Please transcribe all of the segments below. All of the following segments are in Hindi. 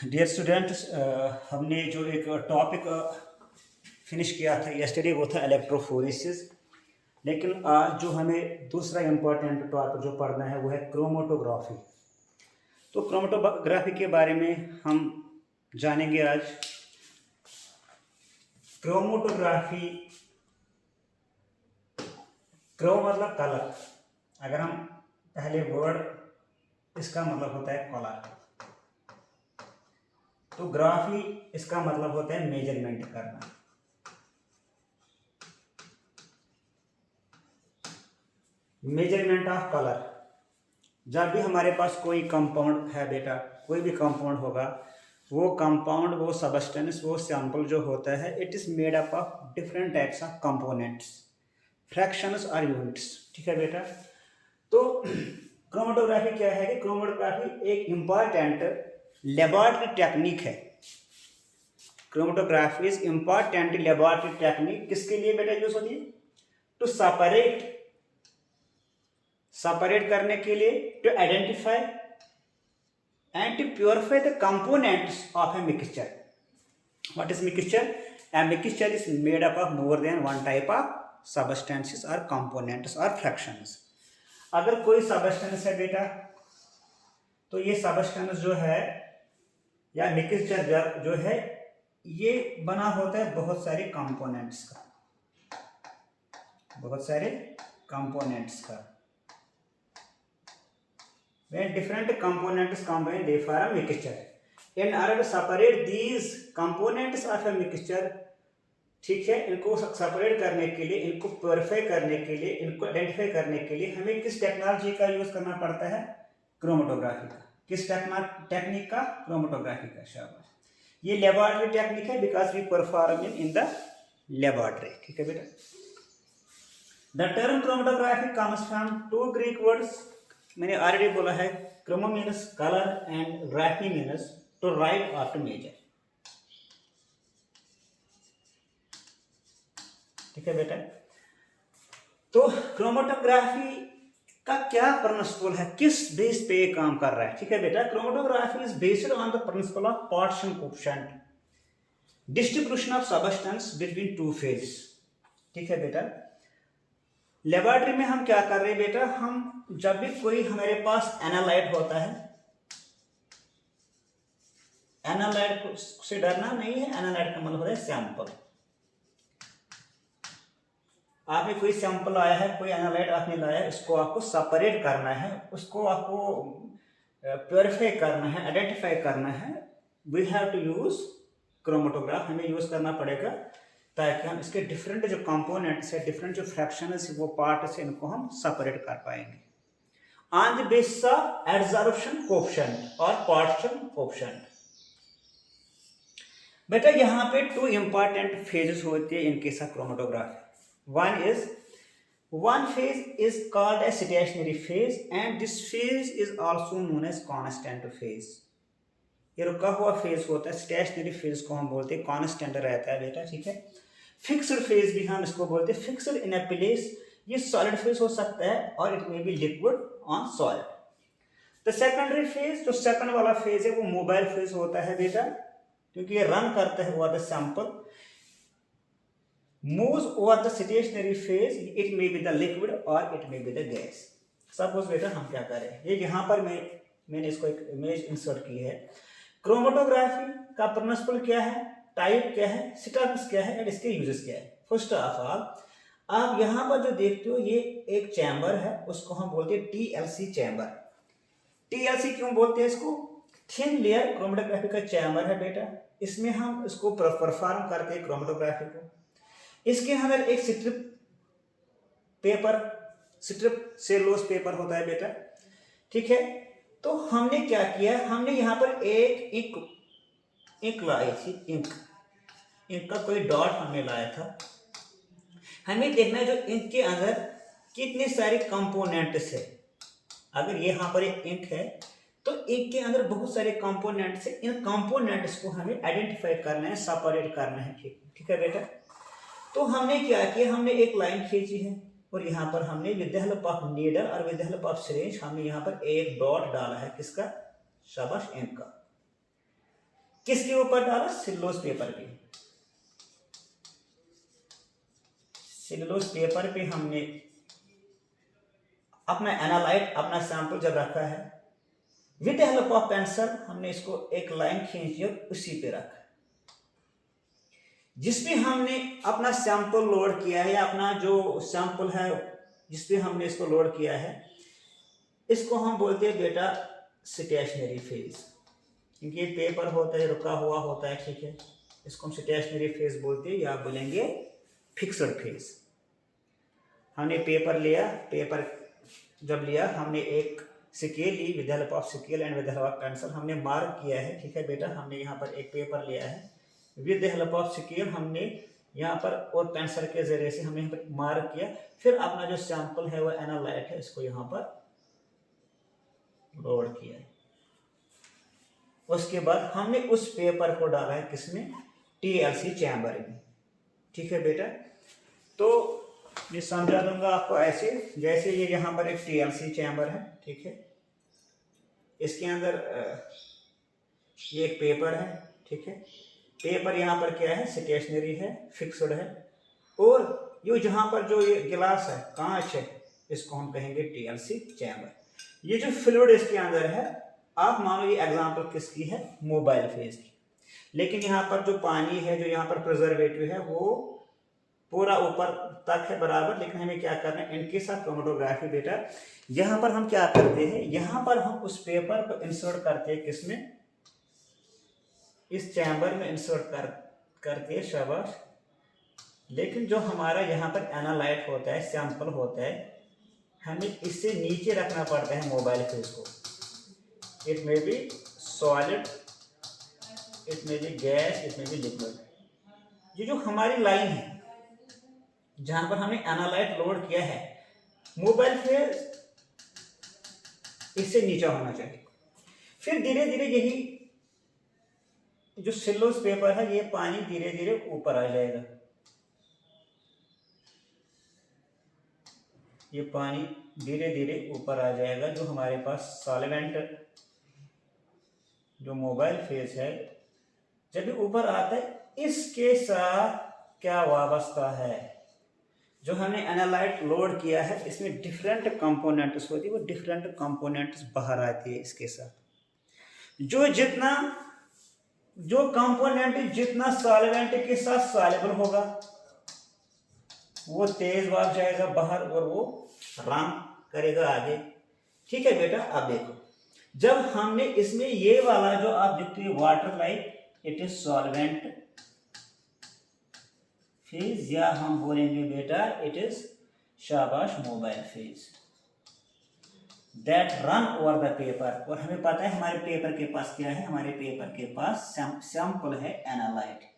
डियर स्टूडेंट्स, हमने जो एक टॉपिक फिनिश किया था यस्टरडे वो था इलेक्ट्रोफोरेसिस। लेकिन आज जो हमें दूसरा इम्पोर्टेंट टॉपिक जो पढ़ना है वो है क्रोमेटोग्राफी। तो क्रोमेटोग्राफी के बारे में हम जानेंगे आज। क्रोमेटोग्राफी, क्रो मतलब कलर। अगर हम पहले वर्ड, इसका मतलब होता है कलर, तो ग्राफी इसका मतलब होता है मेजरमेंट करना। Measurement of colour. जब भी हमारे पास कोई कंपाउंड है बेटा, कोई भी कंपाउंड होगा, वो कंपाउंड, वो सबस्टेंस, वो सैंपल जो होता है, it is made up of different types of components, fractions और यूनिट्स। ठीक है बेटा। तो क्रोमेटोग्राफी क्या है कि क्रोमेटोग्राफी एक इम्पॉर्टेंट लेबोरेटरी टेक्निक है। Chromatography is important laboratory technique किसके लिए बेटा यूज होती है? टू सेपरेट करने के लिए, to identify and to purify the components of a mixture. What is mixture? A mixture is made up of more than one type of substances or components or fractions. अगर कोई सबस्टेंस है बेटा, तो ये सबस्टेंस जो है या मिक्सचर जो है, ये बना होता है बहुत सारे कंपोनेंट्स का, बहुत सारे कंपोनेंट्स का। When different components combine, they form a mixture. In order to separate these components of a mixture, ठीक है, इनको सेपरेट करने के लिए, इनको प्योरीफाई करने के लिए, इनको आइडेंटिफाई करने के लिए हमें किस टेक्नोलॉजी का यूज करना पड़ता है? क्रोमेटोग्राफी का। किस टेक्निक का? क्रोमेटोग्राफी का। शाबाश। ये लेबोरेटरी टेक्निक है because we perform in the laboratory. ठीक है बेटा। The term chromatography comes from two Greek words. मैंने ऑलरेडी बोला है, chromo means colour and graphy means to write और टू मेजर। ठीक है बेटा। तो क्रोमेटोग्राफी का क्या प्रिंसिपल है, किस बेस पे ये काम कर रहा है? ठीक है बेटा। Chromatography is based on the principle of partition coefficient, distribution of substance between two phase. ठीक है बेटा। लेबोरेटरी में हम क्या कर रहे हैं बेटा, हम जब भी कोई हमारे पास एनालाइट होता है, एनालाइट से डरना नहीं है, एनालाइट का मतलब होता है सैंपल। आपने कोई सैंपल आया है, कोई एनालाइट आपने लाया है, इसको आपको सेपरेट करना है, उसको आपको प्योरीफाई करना है, आइडेंटिफाई करना है। We have to use chromatograph, हमें यूज करना पड़ेगा ताकि हम इसके डिफरेंट जो कंपोनेंट्स है, डिफरेंट जो फ्रैक्शंस है, वो पार्ट से इनको हम सेपरेट कर पाएंगे on the basis of adsorption coefficient और पार्टीशन कोएफिशिएंट। बेटा यहाँ पे टू इंपॉर्टेंट फेजेस होते हैं in case of chromatography. One phase is called a stationary phase and this phase is also known as constant phase. ये रुका हुआ फेज होता है, स्टेशनरी फेज को हम बोलते हैं, कांस्टेंट रहता है बेटा। ठीक है। फिक्स्ड फेज भी हम इसको बोलते हैं, फिक्स्ड इन अ प्लेस। ये सॉलिड फेज हो सकता है और it may be liquid on solid. The secondary phase, जो सेकंड वाला फेज है, वो मोबाइल फेज होता है बेटा, क्योंकि ये रन करता है over the sample, moves over the stationary phase, it may be the liquid or it may be the gas. Suppose बेटा हम क्या करें, ये यहाँ पर मैंने इसको एक इमेज इंसर्ट की है। क्रोमेटोग्राफी का प्रिंसिपल क्या है, टाइप क्या है, स्टेप्स क्या है एंड इसके यूजेस क्या है। फर्स्ट ऑफ ऑल, आप यहाँ पर जो देखते हो, ये एक चैम्बर है, उसको हम बोलते हैं TLC चैम्बर। TLC क्यों बोलते हैं इसको? थिन लेयर क्रोमेटोग्राफी का चैम्बर है बेटा, इसमें हम इसको परफॉर्म करते हैं क्रोमेटोग्राफी को। इसके अंदर एक स्ट्रिप सेलुलोज पेपर होता है बेटा। ठीक है। तो हमने क्या किया, हमने यहाँ पर एक इंक लाई थी, इंक का कोई डॉट हमने लाया था। हमें देखना है जो इंक के अंदर कितने सारे कंपोनेंट्स है। अगर यहाँ पर एक इंक है तो इंक के अंदर बहुत सारे कंपोनेंट्स है, इन कंपोनेंट्स को हमें आइडेंटिफाई करना है, सेपरेट करना है। ठीक है बेटा। तो हमने क्या किया, हमने एक लाइन खींची है और यहाँ पर हमने with the help of needle और with the help of syringe हमने यहाँ पर एक डॉट डाला है, किसका? शाबाश, इंक का। किसके ऊपर डाला? सेलुलोज पेपर पे। सेलुलोज पेपर पे हमने अपना एनालाइट, अपना सैंपल जब रखा है, with the help of pencil हमने इसको एक लाइन खींची और उसी पे रखा। जिसपे हमने अपना सैंपल लोड किया है, या अपना जो सैंपल है जिसपे हमने इसको लोड किया है, इसको हम बोलते हैं बेटा स्टेशनरी फेज, क्योंकि ये पेपर होता है, रुका हुआ होता है, ठीक है। इसको हम स्टेशनरी फेज बोलते हैं, या आप बोलेंगे फिक्स्ड फेज। हमने पेपर लिया, पेपर जब लिया हमने एक स्केल ली, with the help of scale and with the help of pencil हमने मार्क किया है, ठीक है बेटा। हमने यहाँ पर एक पेपर लिया है, with the help of scale हमने यहाँ पर और पेंसिल के जरिए से हमने यहाँ पर मार्क किया। फिर अपना जो सैंपल है वो एनालाइट है, इसको यहाँ पर लोड किया है। उसके बाद हमने उस पेपर को डाला है किसमें? TLC चैम्बर में, ठीक है बेटा। तो मैं समझा दूंगा आपको ऐसे, जैसे ये यहाँ पर एक TLC चैम्बर है, ठीक है। इसके अंदर ये एक पेपर है, ठीक है। पेपर यहाँ पर क्या है? स्टेशनरी है, फिक्स्ड है। और ये जहाँ पर जो ये गिलास है, कांच है, इसको हम कहेंगे TLC चैम्बर। ये जो फ्लूइड इसके अंदर है, आप मानो ये एग्जांपल किसकी है? मोबाइल फेज की। लेकिन यहाँ पर जो पानी है, जो यहाँ पर प्रिजर्वेटिव है, वो पूरा ऊपर तक है बराबर। लेकिन हमें क्या करना है? इनके साथ क्रोमेटोग्राफी बेटा, यहाँ पर हम क्या करते हैं? यहाँ पर हम उस पेपर को इंसर्ट करते हैं किसमें? इस चैम्बर में इंसर्ट करते हैं, शाबाश। लेकिन जो हमारा यहाँ पर एनालाइट होता है, सैंपल होता है, हमें इससे नीचे रखना पड़ता है मोबाइल फेज को। It may be solid, it may be gas, it may be liquid. ये जो हमारी लाइन है जहां पर हमने एनालाइट लोड किया है, मोबाइल फेज इससे नीचा होना चाहिए। फिर धीरे धीरे यही जो सेलुलोज पेपर है, ये पानी धीरे धीरे ऊपर आ जाएगा। ये पानी धीरे धीरे ऊपर आ जाएगा। जो हमारे पास सॉल्वेंट, जो मोबाइल फेज है, जब भी ऊपर आता है, इसके साथ क्या वाबस्ता है? जो हमने एनालाइट लोड किया है, इसमें डिफरेंट कंपोनेंट्स होती है, वो डिफरेंट कंपोनेंट्स बाहर आती है इसके साथ। जो कंपोनेंट जितना सॉल्वेंट के साथ सॉल्युबल होगा, वो तेज भाग जाएगा बाहर और वो रन करेगा आगे, ठीक है बेटा। अब देखो, जब हमने इसमें ये वाला जो आप देखते हो water like, it is solvent phase, या हम बोलेंगे बेटा इट इज शाबाश mobile phase, that run over the paper. और हमें पता है हमारे पेपर के पास क्या है? हमारे पेपर के पास सैंपल है एनालाइट।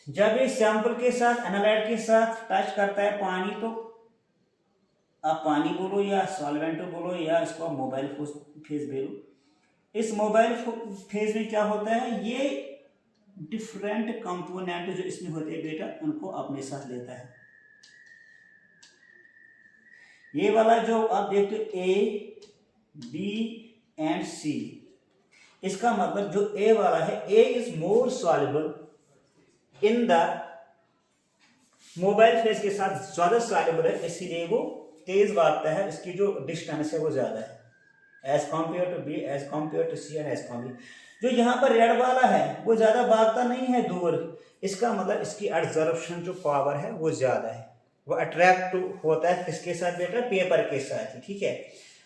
जब ये सैंपल के साथ, एनालाइट के साथ टच करता है पानी, तो आप पानी बोलो या सॉल्वेंट बोलो या इसको मोबाइल फेज बोलो। इस मोबाइल फेज में क्या होता है? ये डिफरेंट कंपोनेंट जो इसमें होते हैं बेटा, उनको अपने साथ लेता है। ये वाला जो आप देखते हो A, B एंड C, इसका मतलब जो A वाला है, A is more soluble in the mobile phase के साथ ज्यादा सॉल्युबल है, इसीलिए वो तेज भागता है। इसकी जो डिस्टेंस है वो ज्यादा है as compared to B, as compared to C and as compared. जो यहाँ पर रेड वाला है वो ज्यादा भागता नहीं है दूर, इसका मतलब इसकी एब्जॉर्प्शन जो पावर है वो ज्यादा है, वो अट्रैक्ट होता है किसके साथ बेटा? पेपर के साथ ही, ठीक है।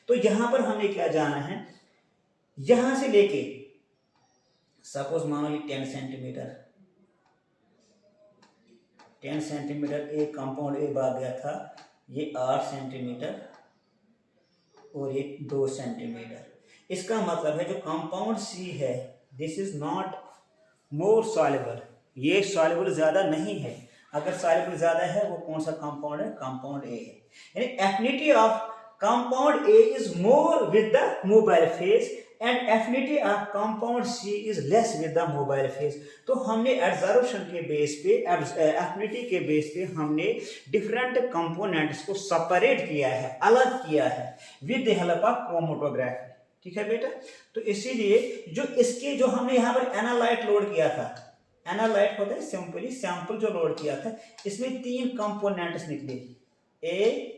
तो यहाँ पर हमें क्या जाना है? यहां से लेके सपोज मानो ये 10 सेंटीमीटर, 10 सेंटीमीटर एक कंपाउंड ए भाग गया था, ये 8 सेंटीमीटर और ये 2 सेंटीमीटर। इसका मतलब है जो कंपाउंड C है, this is not more soluble, ये सॉल्युबल ज्यादा नहीं है। अगर सॉल्युबल ज्यादा है वो कौन सा कंपाउंड है? कंपाउंड A है। यानी affinity of compound A is more with the mobile phase and affinity of compound C is less with the mobile phase. तो हमने एब्जॉर्प्शन के बेस पे, एफिनिटी के बेस पे हमने डिफरेंट कंपोनेंट्स को सेपरेट किया है, अलग किया है with the help of chromatography, ठीक है बेटा। तो इसीलिए जो इसके जो हमने यहाँ पर एनालाइट लोड किया था, एनालाइट होता है सिंपली सैंपल जो लोड किया था, इसमें 3 कंपोनेंट्स निकले ए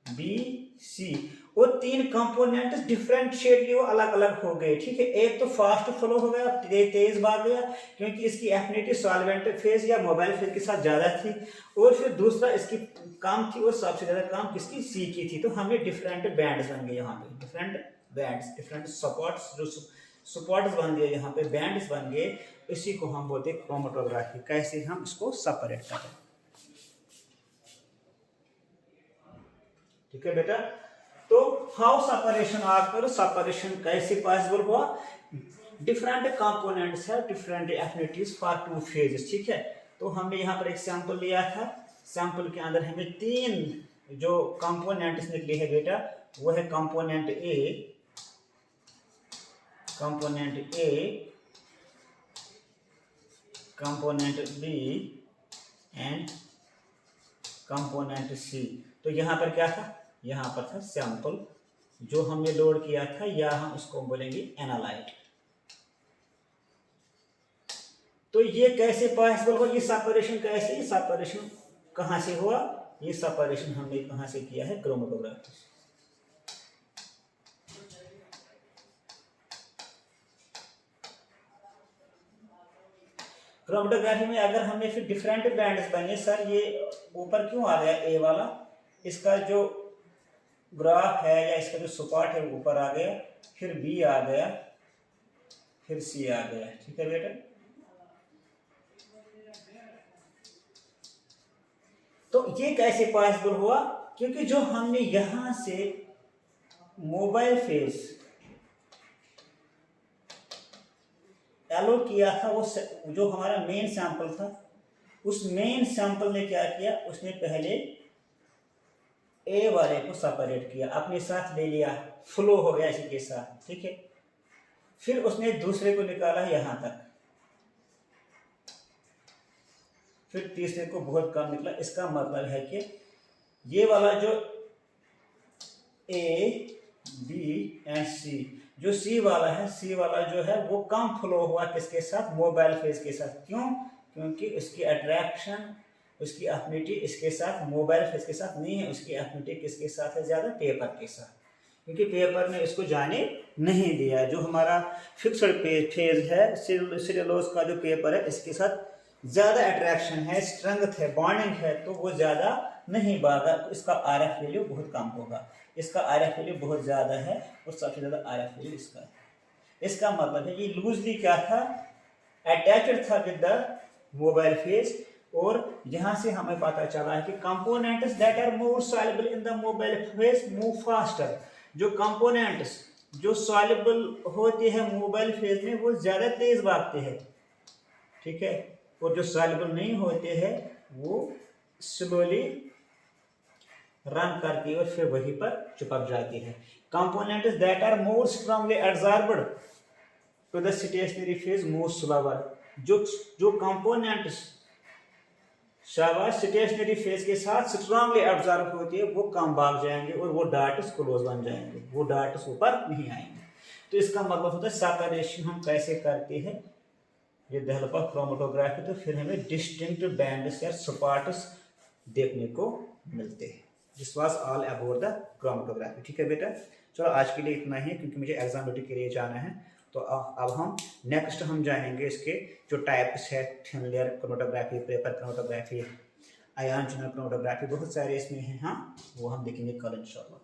बी सी, वो 3 कंपोनेंट्स डिफरेंशिएटली वो अलग अलग हो गए, ठीक है। एक तो फास्ट फ्लो हो गया, तेज भाग गया क्योंकि इसकी एफिनिटी सॉल्वेंट फेज या मोबाइल फेज के साथ ज्यादा थी, और फिर दूसरा इसकी कम थी और सबसे ज्यादा कम किसकी सी की थी। तो हमें डिफरेंट बैंड्स बन गए यहाँ पे, डिफरेंट बैंड्स, डिफरेंट सपोर्ट्स, जो सपोर्ट्स बन गए यहाँ पे, बैंड्स बन गए। इसी को हम बोलते हैं क्रोमेटोग्राफी। कैसे हम इसको सेपरेट करें, ठीक है बेटा। तो हाउ सेपरेशन आकर, सेपरेशन कैसे पॉसिबल हुआ, डिफरेंट कंपोनेंट्स है, डिफरेंट एफिनिटीज फॉर 2 फेजेस, ठीक है। तो हमने यहाँ पर एक सैंपल लिया था, सैंपल के अंदर हमें 3 जो कंपोनेंट्स निकले हैं बेटा, वो है component A, component B and component C. तो यहाँ पर क्या था, यहाँ पर था सैंपल जो हमने लोड किया था, या हम इसको बोलेंगे एनालाइट। तो ये कैसे पॉसिबल हुआ, ये सेपरेशन कैसे, ये सेपरेशन कहाँ से हुआ, ये सेपरेशन हमने कहाँ से किया है, क्रोमेटोग्राफी। क्रोमेटोग्राफी में अगर हमने फिर डिफरेंट बैंड्स बने, सर ये ऊपर क्यों आ गया ए वाला, इसका जो ग्राफ है या इसका जो सपोर्ट है ऊपर आ गया, फिर बी आ गया, फिर सी आ गया, ठीक है बेटा। तो ये कैसे पॉसिबल हुआ, क्योंकि जो हमने यहां से मोबाइल फेज एलो किया था, वो जो हमारा मेन सैंपल था, उस मेन सैंपल ने क्या किया, उसने पहले ए वाले को सेपरेट किया, अपने साथ ले लिया, फ्लो हो गया इसी के साथ, ठीक है। फिर उसने दूसरे को निकाला यहां तक, फिर तीसरे को बहुत कम निकला। इसका मतलब है कि ये वाला जो ए बी एंड सी, जो सी वाला है, सी वाला जो है वो कम फ्लो हुआ किसके साथ, मोबाइल फेज के साथ। क्यों, क्योंकि उसकी अट्रैक्शन, उसकी एफिनिटी इसके साथ, मोबाइल फेज के साथ नहीं है, उसकी एफिनिटी किसके साथ है ज्यादा, पेपर के साथ, क्योंकि पेपर ने इसको जाने नहीं दिया। जो हमारा फिक्स्ड फेज है, सेलुलोज का जो पेपर है, इसके साथ ज्यादा अट्रैक्शन है, स्ट्रेंथ है, बॉन्डिंग है, तो वो ज्यादा नहीं भागा, तो इसका आरएफ वैल्यू बहुत कम होगा। इसका आरएफ वैल्यू बहुत ज्यादा है और सबसे ज्यादा आरएफ वैल्यू इसका है। इसका मतलब है ये लूजली क्या था, अटैच्ड था विद द मोबाइल फेज। और यहां से हमें पता चला है कि components that are more soluble in the mobile phase move faster. जो कंपोनेंट्स जो सॉल्युबल होते हैं मोबाइल फेज में, वो ज्यादा तेज भागते हैं, ठीक है। और जो सॉल्युबल नहीं होते हैं वो स्लोली रन करती है और फिर वहीं पर चिपक जाती है। Components that are more strongly absorbed to the stationary phase move slower. जो कंपोनेंट्स शाबाश स्टेशनरी फेज के साथ स्ट्रांगली एब्जॉर्ब होती है, वो कम भाग जाएंगे और वो डार्ट्स क्लोज बन जाएंगे, वो डार्ट्स ऊपर नहीं आएंगे। तो इसका मतलब होता है सेपरेशन हम कैसे करते हैं with the help of chromatography. तो फिर हमें डिस्टिंक्ट बैंड्स या स्पॉट्स देखने को मिलते हैं। This was all about the chromatography, ठीक है बेटा। चलो आज के लिए इतना ही, क्योंकि मुझे एग्जाम ड्यूटी के लिए जाना है। तो अब हम नेक्स्ट हम जानेंगे इसके जो टाइप्स है, thin layer chromatography, paper chromatography, ion channel chromatography, बहुत सारे इसमें हैं, हाँ वो हम देखेंगे कल इंशाल्लाह।